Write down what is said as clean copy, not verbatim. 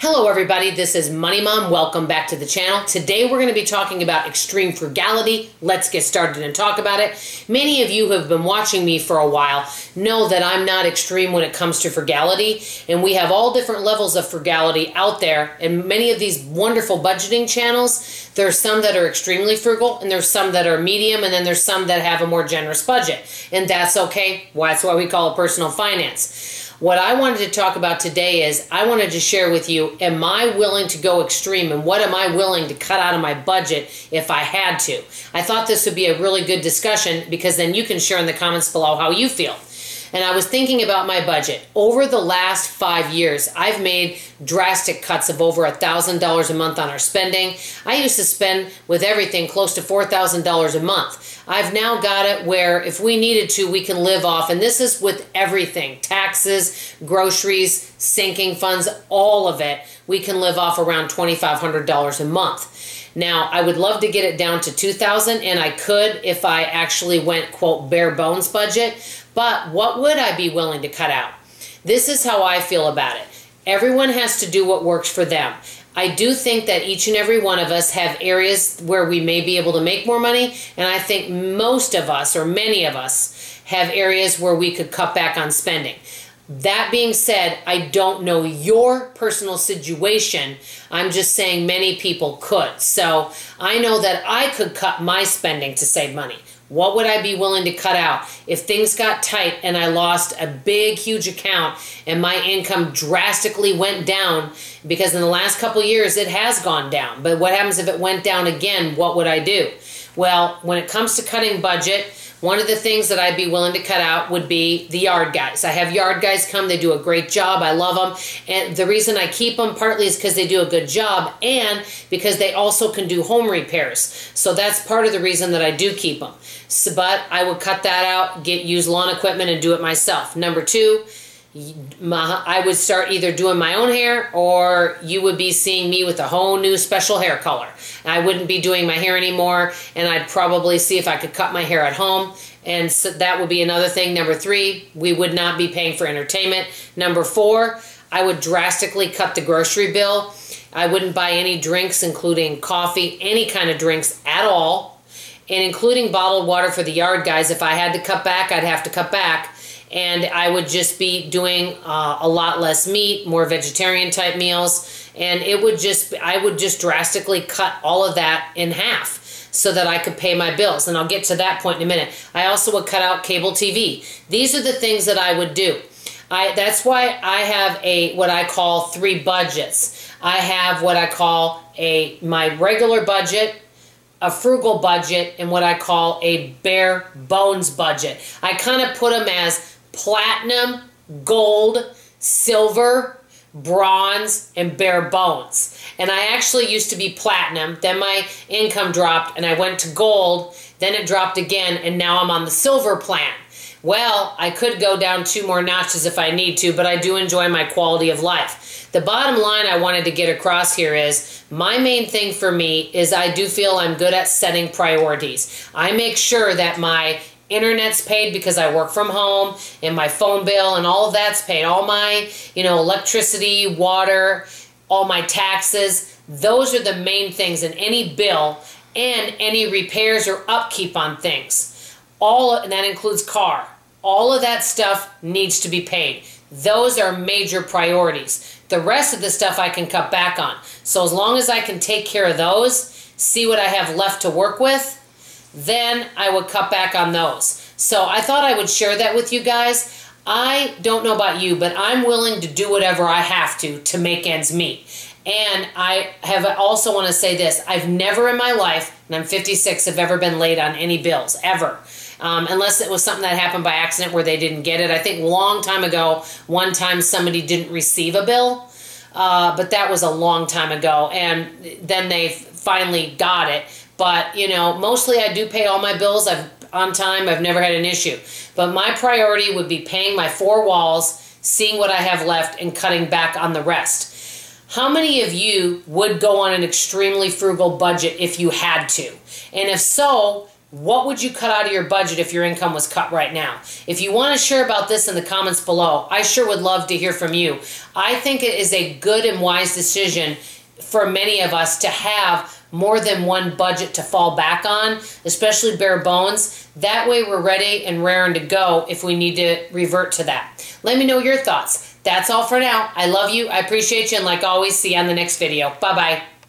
Hello everybody, this is Money Mom. Welcome back to the channel. Today we're going to be talking about extreme frugality. Let's get started and talk about it. Many of you who have been watching me for a while know that I'm not extreme when it comes to frugality, and we have all different levels of frugality out there, and many of these wonderful budgeting channels, there's some that are extremely frugal, and there's some that are medium, and then there's some that have a more generous budget, and that's okay. That's why we call it personal finance. What I wanted to talk about today is I wanted to share with you, am I willing to go extreme, and what am I willing to cut out of my budget if I had to? I thought this would be a really good discussion because then you can share in the comments below how you feel. And I was thinking about my budget. Over the last 5 years, I've made drastic cuts of over $1,000 a month on our spending. I used to spend with everything close to $4,000 a month. I've now got it where if we needed to, we can live off, and this is with everything, taxes, groceries, sinking funds, all of it. We can live off around $2,500 a month. Now, I would love to get it down to $2,000, and I could if I actually went, quote, bare bones budget. But what would I be willing to cut out? This is how I feel about it. Everyone has to do what works for them. I do think that each and every one of us have areas where we may be able to make more money, and I think most of us, or many of us, have areas where we could cut back on spending. That being said, I don't know your personal situation. I'm just saying many people could. So I know that I could cut my spending to save money. What would I be willing to cut out? If things got tight and I lost a big, huge account and my income drastically went down, because in the last couple of years it has gone down, but what happens if it went down again? What would I do? Well, when it comes to cutting budget, one of the things that I'd be willing to cut out would be the yard guys. I have yard guys come. They do a great job. I love them. And the reason I keep them partly is because they do a good job and because they also can do home repairs. So that's part of the reason that I do keep them. So, but I would cut that out, use lawn equipment, and do it myself. Number two, I would start either doing my own hair, or you would be seeing me with a whole new special hair color. I wouldn't be doing my hair anymore, and I'd probably see if I could cut my hair at home, and so that would be another thing. Number three, we would not be paying for entertainment. Number four, I would drastically cut the grocery bill. I wouldn't buy any drinks, including coffee, any kind of drinks at all, and including bottled water for the yard guys. If I had to cut back, I'd have to cut back. And I would just be doing a lot less meat, more vegetarian type meals, and I would just drastically cut all of that in half so that I could pay my bills. And I'll get to that point in a minute. I also would cut out cable TV. These are the things that I would do. That's why I have what I call 3 budgets. I have what I call my regular budget, a frugal budget, and what I call a bare bones budget. I kind of put them as platinum, gold, silver, bronze, and bare bones. And I actually used to be platinum, then my income dropped and I went to gold, then it dropped again, and now I'm on the silver plan. Well, I could go down 2 more notches if I need to, but I do enjoy my quality of life. The bottom line I wanted to get across here is my main thing for me is I do feel I'm good at setting priorities. I make sure that my internet's paid because I work from home, and my phone bill and all of that's paid. All my, electricity, water, all my taxes, those are the main things, and any bill and any repairs or upkeep on things. And that includes car. All of that stuff needs to be paid. Those are major priorities. The rest of the stuff I can cut back on. So as long as I can take care of those, see what I have left to work with, then I would cut back on those. So I thought I would share that with you guys. I don't know about you, but I'm willing to do whatever I have to make ends meet. And I also want to say this. I've never in my life, and I'm 56, have ever been late on any bills, ever. Unless it was something that happened by accident where they didn't get it. I think a long time ago, one time somebody didn't receive a bill, but that was a long time ago, and then they finally got it. But, mostly I do pay all my bills on time. I've never had an issue. But my priority would be paying my 4 walls, seeing what I have left, and cutting back on the rest. How many of you would go on an extremely frugal budget if you had to? And if so, What would you cut out of your budget if your income was cut right now? If you want to share about this in the comments below, I sure would love to hear from you. I think it is a good and wise decision for many of us to have more than one budget to fall back on, especially bare bones. That way we're ready and raring to go if we need to revert to that. Let me know your thoughts. That's all for now. I love you. I appreciate you. And like always, see you on the next video. Bye-bye.